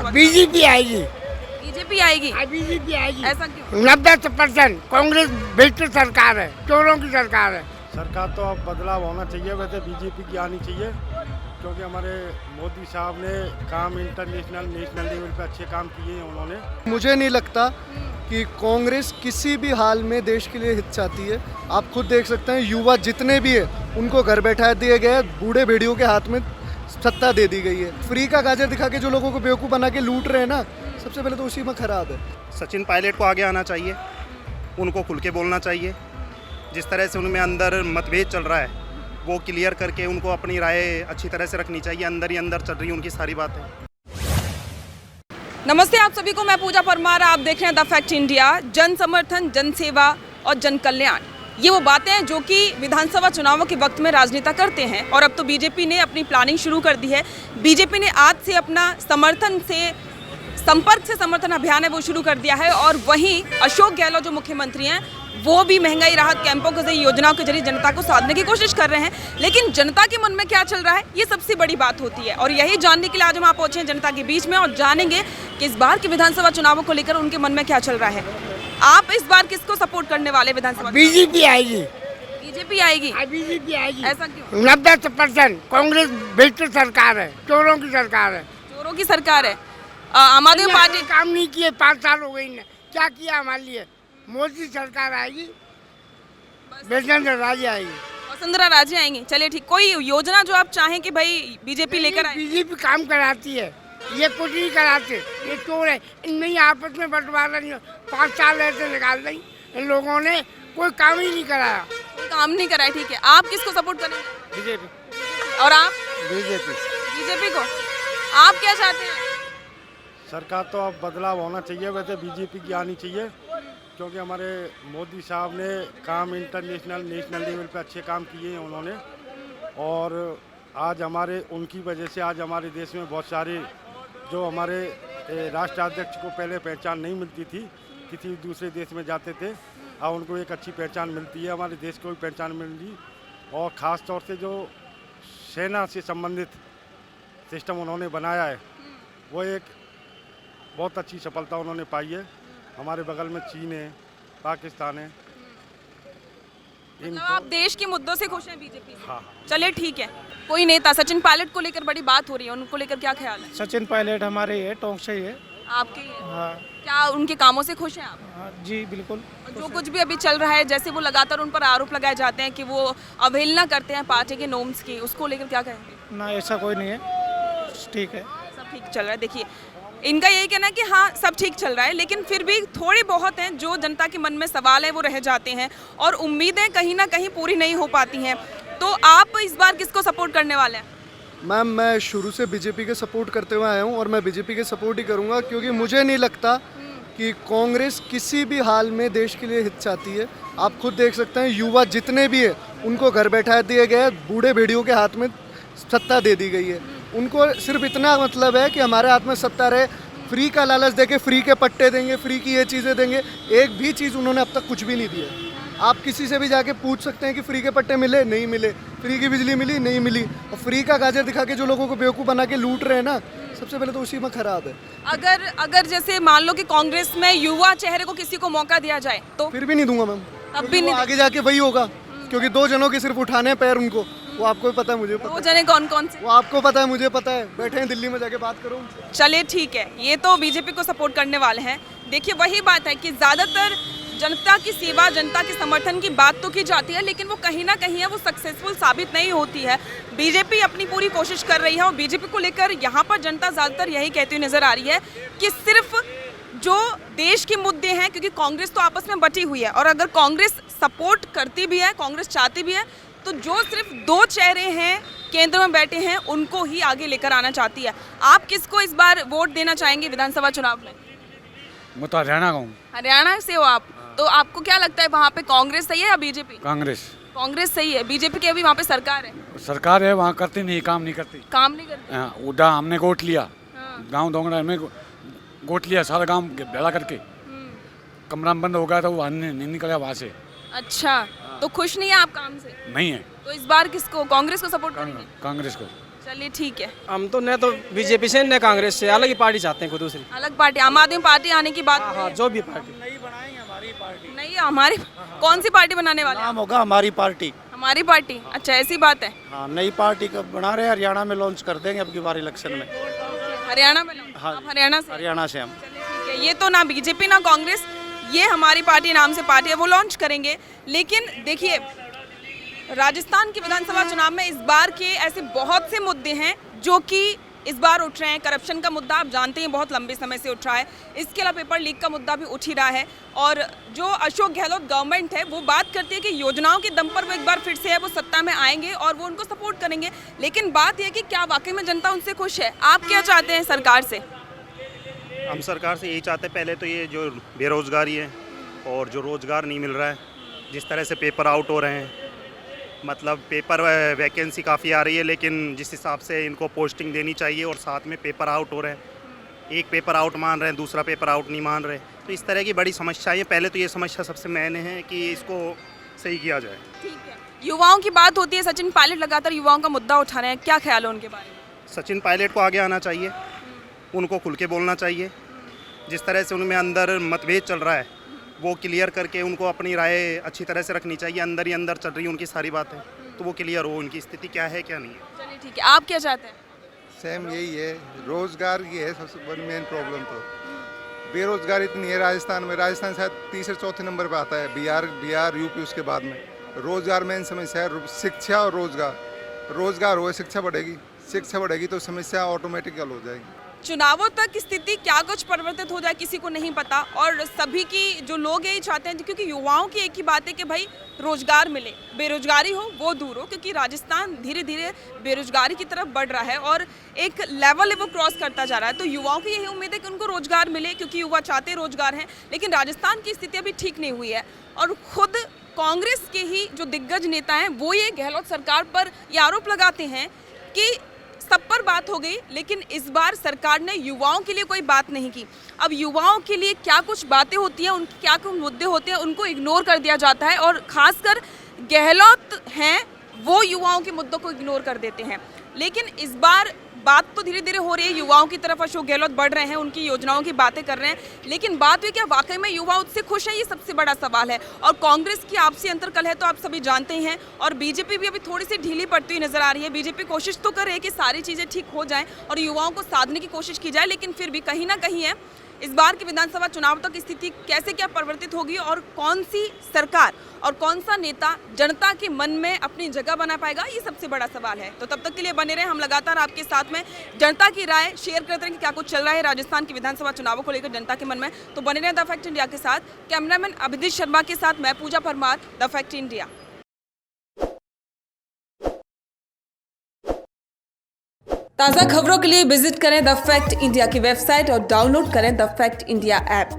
विधानसभा? BJP आएगी। BJP आएगी? BJP आएगी। ऐसा क्यों? 90% कांग्रेस भ्रष्ट सरकार है, चोरों की सरकार है। सरकार तो अब बदलाव होना चाहिए, वैसे बीजेपी की आनी चाहिए, क्योंकि हमारे मोदी साहब ने काम इंटरनेशनल नेशनल लेवल पे अच्छे काम किए हैं उन्होंने। मुझे नहीं लगता कि कांग्रेस किसी भी हाल में देश के लिए हित चाहती है। आप खुद देख सकते हैं, युवा जितने भी है उनको घर बैठा दिए गए, बूढ़े भेड़ियों के हाथ में सत्ता दे दी गई है। फ्री का गाजर दिखा के जो लोगों को बेवकूफ़ बना के लूट रहे हैं ना, सबसे पहले तो उसी में खराब है। सचिन पायलट को आगे आना चाहिए, उनको खुल के बोलना चाहिए। जिस तरह से उनमें अंदर मतभेद चल रहा है वो क्लियर करके उनको अपनी राय अच्छी तरह से रखनी चाहिए। अंदर ही अंदर चल रही उनकी सारी बातें। नमस्ते आप सभी को, मैं पूजा परमार। आप देख रहे हैं द फैक्ट इंडिया। जन समर्थन, जन सेवा और जन कल्याण, ये वो बातें हैं जो कि विधानसभा चुनावों के वक्त में राजनेता करते हैं। और अब तो बीजेपी ने अपनी प्लानिंग शुरू कर दी है। बीजेपी ने आज से अपना संपर्क से समर्थन अभियान है वो शुरू कर दिया है। और वहीं अशोक गहलोत जो मुख्यमंत्री हैं वो भी महंगाई राहत कैंपों के जरिए, योजनाओं के जरिए जनता को साधने की कोशिश कर रहे हैं। लेकिन जनता के मन में क्या चल रहा है, ये सबसे बड़ी बात होती है। और यही जानने के लिए आज हम आप पहुंचे हैं जनता के बीच में और जानेंगे कि इस बार के विधानसभा चुनावों को लेकर उनके मन में क्या चल रहा है। आप इस बार किसको सपोर्ट करने वाले विधानसभा? बीजेपी आएगी। बीजेपी आएगी? बीजेपी आएगी। ऐसा क्यों? 90% कांग्रेस भ्रष्ट सरकार है, चोरों की सरकार है। चोरों की सरकार है। आम आदमी पार्टी काम नहीं किए, 5 साल हो गए इन्हें। क्या किया हमारे लिए? मोदी सरकार आएगी, वसुंधरा राजे आएगी। वसुंधरा राजे आएंगी? चलिए ठीक। कोई योजना जो आप चाहें कि भाई बीजेपी लेकर आए? बीजेपी काम कराती है, ये कुछ नहीं कराते, ये चोर है। इनमें ही आपस में बंटवारा नहीं हो। 5 साल ऐसे निकाल दी इन लोगों ने, कोई काम ही नहीं कराया। कोई काम नहीं कराया, ठीक है। आप किसको सपोर्ट करेंगे? बीजेपी। और आप? बीजेपी। बीजेपी को। आप क्या चाहते हैं? सरकार तो अब बदलाव होना चाहिए, वैसे बीजेपी की आनी चाहिए, क्योंकि हमारे मोदी साहब ने काम इंटरनेशनल नेशनल लेवल पे अच्छे काम किए हैं उन्होंने। और आज हमारे उनकी वजह से आज हमारे देश में बहुत सारे जो हमारे राष्ट्राध्यक्ष को पहले पहचान नहीं मिलती थी, किसी दूसरे देश में जाते थे, अब उनको एक अच्छी पहचान मिलती है। हमारे देश को भी पहचान मिली। और ख़ास तौर से जो सेना से संबंधित सिस्टम उन्होंने बनाया है वो एक बहुत अच्छी सफलता उन्होंने पाई है। हमारे बगल में चीन है, पाकिस्तान है। मतलब आप देश के मुद्दों से खुश हैं बीजेपी से? हाँ। चलिए ठीक है। कोई नेता सचिन पायलट को लेकर बड़ी बात हो रही है, उनको लेकर क्या ख्याल है? सचिन पायलट हमारे ये टोंक से ही है। आपके? हाँ। क्या उनके कामों से खुश हैं आप? हाँ जी बिल्कुल। और जो कुछ भी अभी चल रहा है, जैसे वो लगातार उन पर आरोप लगाए जाते हैं कि वो अवहेलना करते हैं पार्टी के नॉर्म्स की, उसको लेकर क्या कहेंगे? ना ऐसा कोई नहीं है, ठीक है, सब ठीक चल रहा है। देखिए, इनका यही कहना है कि हाँ सब ठीक चल रहा है, लेकिन फिर भी थोड़े बहुत हैं जो जनता के मन में सवाल है वो रह जाते हैं और उम्मीदें कहीं ना कहीं पूरी नहीं हो पाती हैं। तो आप इस बार किसको सपोर्ट करने वाले हैं? मैम, मैं शुरू से बीजेपी के सपोर्ट करते हुए आया हूँ और मैं बीजेपी के सपोर्ट ही करूँगा, क्योंकि मुझे नहीं लगता कि कांग्रेस किसी भी हाल में देश के लिए हित चाहती है। आप खुद देख सकते हैं, युवा जितने भी है उनको घर बैठा दिए गए, बूढ़े भेड़ियों के हाथ में सत्ता दे दी गई है। उनको सिर्फ इतना मतलब है कि हमारे हाथ में सत्ता रहे, फ्री का लालच देके फ्री के पट्टे देंगे, फ्री की ये चीज़ें देंगे। एक भी चीज़ उन्होंने अब तक कुछ भी नहीं दिया। आप किसी से भी जाके पूछ सकते हैं कि फ्री के पट्टे मिले, नहीं मिले। फ्री की बिजली मिली, नहीं मिली। और फ्री का गाजर दिखा के जो लोगों को बेवकूफ़ बना के लूट रहे हैं ना, सबसे पहले तो उसी में खराब है। अगर जैसे मान लो कि कांग्रेस में युवा चेहरे को किसी को मौका दिया जाए तो? फिर भी नहीं दूंगा मैम। तब भी नहीं? आगे जाके वही होगा, क्योंकि 2 जनों के सिर्फ उठाने हैं पैर उनको। वो आपको भी पता है, मुझे पता है। वो जने कौन कौन से? वो आपको पता है, मुझे पता है। बैठे हैं दिल्ली में, जाके बात करो उनसे। चलिए ठीक है, ये तो बीजेपी को सपोर्ट करने वाले हैं। देखिए, वही बात है कि ज़्यादातर जनता की सेवा, जनता के समर्थन की बात तो की जाती है, लेकिन वो कहीं ना कहीं है वो सक्सेसफुल साबित नहीं होती है। बीजेपी अपनी पूरी कोशिश कर रही है और बीजेपी को लेकर यहाँ पर जनता ज़्यादातर यही कहती हुई नजर आ रही है कि सिर्फ जो देश के मुद्दे हैं, क्योंकि कांग्रेस तो आपस में बटी हुई है और अगर कांग्रेस सपोर्ट करती भी है, कांग्रेस चाहती भी है, तो जो सिर्फ 2 चेहरे हैं केंद्र में बैठे हैं उनको ही आगे लेकर आना चाहती है। आप किसको इस बार वोट देना चाहेंगे विधानसभा चुनाव में? मैं तो हरियाणा का हूँ। हरियाणा से हो आप? तो आपको क्या लगता है वहाँ पे कांग्रेस सही है या बीजेपी? कांग्रेस। कांग्रेस सही है। बीजेपी की अभी वहाँ पे सरकार है। सरकार है, वहाँ करती नहीं, काम नहीं करती। काम नहीं करती? हाँ, उड़ा हमने गोट लिया। गांव दोंगड़ा में गोट लिया, सारा गांव भेड़ा करके। कमरा में बंद हो गया था, वो नहीं निकला वहाँ से। अच्छा, तो खुश नहीं है आप काम से? नहीं है। तो इस बार किसको, कांग्रेस को सपोर्ट करेंगे? कांग्रेस को। चलिए ठीक है। हम तो न तो बीजेपी से न कांग्रेस से, अलग ही पार्टी चाहते हैं कोई दूसरी। अलग पार्टी, आम आदमी पार्टी आने की बात हो रही हाँ, है। जो भी पार्टी। नहीं, हमारी कौन सी पार्टी बनाने वाले हैं? नाम होगा हमारी पार्टी। हमारी पार्टी, अच्छा ऐसी बात है। हाँ, नई पार्टी का बना रहे हैं, हरियाणा में लॉन्च कर देंगे अब की बार इलेक्शन में। हरियाणा में हाँ, आप हरियाणा से? हरियाणा से हम। चलिए ठीक है, ये तो ना बीजेपी ना कांग्रेस, ये हमारी पार्टी नाम से पार्टी है, वो लॉन्च करेंगे। लेकिन देखिए, राजस्थान के विधानसभा चुनाव में इस बार के ऐसे बहुत से मुद्दे हैं जो कि इस बार उठ रहे हैं। करप्शन का मुद्दा आप जानते हैं बहुत लंबे समय से उठ रहा है। इसके अलावा पेपर लीक का मुद्दा भी उठ ही रहा है। और जो अशोक गहलोत गवर्नमेंट है वो बात करती है कि योजनाओं के दम पर वो एक बार फिर से है वो सत्ता में आएंगे और वो उनको सपोर्ट करेंगे। लेकिन बात यह है कि क्या वाकई में जनता उनसे खुश है? आप क्या चाहते हैं सरकार से? हम सरकार से यही चाहते हैं, पहले तो ये जो बेरोज़गारी है और जो रोज़गार नहीं मिल रहा है, जिस तरह से पेपर आउट हो रहे हैं, मतलब पेपर वैकेंसी काफ़ी आ रही है लेकिन जिस हिसाब से इनको पोस्टिंग देनी चाहिए और साथ में पेपर आउट हो रहे हैं, एक पेपर आउट मान रहे हैं, दूसरा पेपर आउट नहीं मान रहे, तो इस तरह की बड़ी समस्याएं। पहले तो ये समस्या सबसे मेन है कि इसको सही किया जाए। ठीक है, युवाओं की बात होती है, सचिन पायलट लगातार युवाओं का मुद्दा उठा रहे हैं, क्या ख्याल है उनके बारे में? सचिन पायलट को आगे आना चाहिए, उनको खुल के बोलना चाहिए। जिस तरह से उनमें अंदर मतभेद चल रहा है वो क्लियर करके उनको अपनी राय अच्छी तरह से रखनी चाहिए। अंदर ही अंदर चल रही उनकी सारी बातें, तो वो क्लियर हो उनकी स्थिति क्या है क्या नहीं है। चलिए ठीक है, आप क्या चाहते हैं? सेम यही है, रोज़गार की है सबसे बड़ी मेन प्रॉब्लम। तो बेरोज़गार इतनी है राजस्थान में, राजस्थान शायद तीसरे चौथे नंबर पे आता है, बिहार यूपी उसके बाद में। रोज़गार मेन समस्या है, शिक्षा और रोज़गार हो, शिक्षा बढ़ेगी तो समस्या ऑटोमेटिक हल हो जाएगी। चुनावों तक स्थिति क्या कुछ परिवर्तित हो जाए किसी को नहीं पता, और सभी की जो लोग यही चाहते हैं, क्योंकि युवाओं की एक ही बात है कि भाई रोजगार मिले, बेरोजगारी हो वो दूर हो, क्योंकि राजस्थान धीरे धीरे बेरोजगारी की तरफ बढ़ रहा है और एक लेवल है वो क्रॉस करता जा रहा है। तो युवाओं की यही उम्मीद है कि उनको रोजगार मिले, क्योंकि युवा चाहते रोजगार हैं। लेकिन राजस्थान की स्थिति अभी ठीक नहीं हुई है और खुद कांग्रेस के ही जो दिग्गज नेता हैं वो ये गहलोत सरकार पर ये आरोप लगाते हैं कि सब पर बात हो गई लेकिन इस बार सरकार ने युवाओं के लिए कोई बात नहीं की। अब युवाओं के लिए क्या कुछ बातें होती हैं, उनके क्या कुछ मुद्दे होते हैं, उनको इग्नोर कर दिया जाता है और खासकर गहलोत हैं वो युवाओं के मुद्दों को इग्नोर कर देते हैं। लेकिन इस बार बात तो धीरे धीरे हो रही है, युवाओं की तरफ अशोक गहलोत बढ़ रहे हैं, उनकी योजनाओं की बातें कर रहे हैं, लेकिन बात हुई क्या वाकई में युवा उससे खुश है, ये सबसे बड़ा सवाल है। और कांग्रेस की आपसी अंतर्कलह है तो आप सभी जानते ही हैं, और बीजेपी भी अभी थोड़ी सी ढीली पड़ती हुई नजर आ रही है। बीजेपी कोशिश तो कर रही है कि सारी चीज़ें ठीक हो जाएं और युवाओं को साधने की कोशिश की जाए, लेकिन फिर भी कहीं ना कहीं है इस बार के विधानसभा चुनाव तक स्थिति कैसे क्या परिवर्तित होगी और कौन सी सरकार और कौन सा नेता जनता के मन में अपनी जगह बना पाएगा, ये सबसे बड़ा सवाल है। तो तब तक के लिए बने रहे, हम लगातार आपके साथ में जनता की राय शेयर करते हैं कि क्या कुछ चल रहा है राजस्थान के विधानसभा चुनावों को लेकर जनता के मन में। तो बने रहे द फैक्ट इंडिया के साथ। कैमरामैन अभिजीत शर्मा के साथ मैं पूजा परमार, द फैक्ट इंडिया। ताज़ा खबरों के लिए विजिट करें द फैक्ट इंडिया की वेबसाइट और डाउनलोड करें द फैक्ट इंडिया ऐप।